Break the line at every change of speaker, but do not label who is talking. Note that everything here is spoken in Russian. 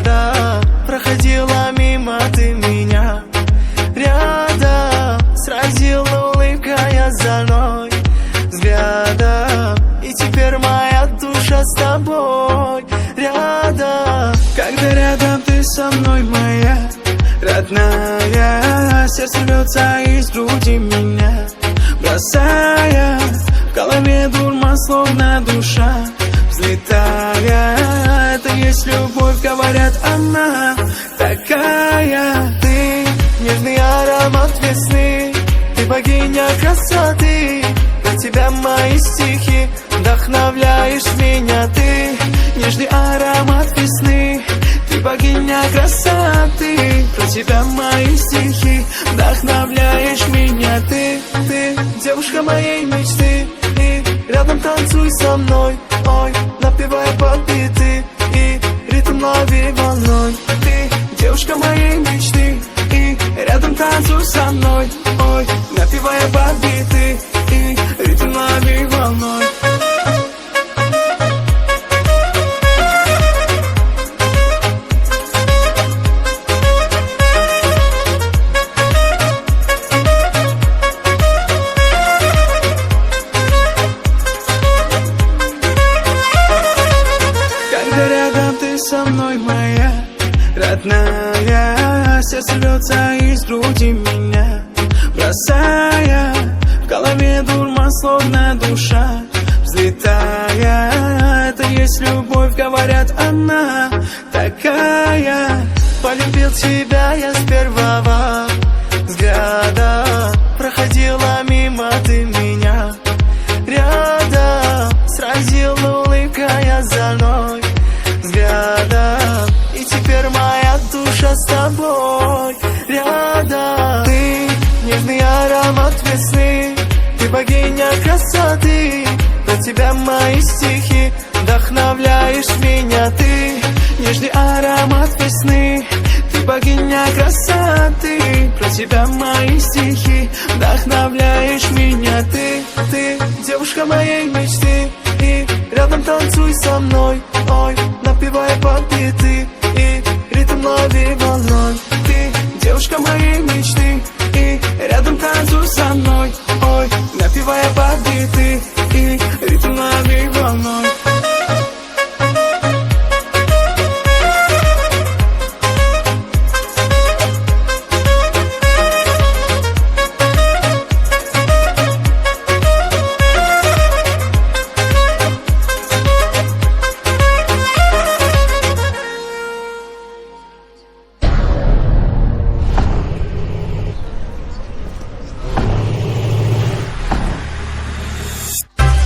взгляда проходила мимо ты меня. Рядом сразила улыбкой озорной взглядом. И теперь моя душа с тобой рядом. Когда рядом ты со мной, моя родная, сердце рвется из груди меня, бросая в голове дурман, словно душа взлетая. Это есть любовь, говорят, она такая. Ты нежный аромат весны, ты богиня красоты. Про тебя мои стихи, вдохновляешь меня. Ты нежный аромат весны, ты богиня красоты. Про тебя мои стихи, вдохновляешь меня. Ты девушка моей мечты, и рядом танцуй со мной. Ой, напевая под биты, и ритм лови волной. Ты девушка моей мечты, и рядом танцуй со мной. Ой, напевая под биты, и ритм лови волной. Рядом ты со мной, моя родная, сердце рвется из груди меня, бросая в голове дурман, словно душа взлетая. Это есть любовь, говорят, она такая. Полюбил тебя я с первого взгляда, проходила мимо ты меня. Рядом сразила улыбкой озорной взглядом. И теперь моя душа с тобой рядом. Ты нежный аромат весны, ты богиня красоты. Про тебя мои стихи, вдохновляешь меня. Ты нежный аромат весны, ты богиня красоты. Про тебя мои стихи, вдохновляешь меня. Ты девушка моей мечты, и рядом танцуй со мной. Ой, напевая под биты, и ритм лови волной. Ты девушка моей мечты, и рядом танцуй со мной. Ой, напевая под биты.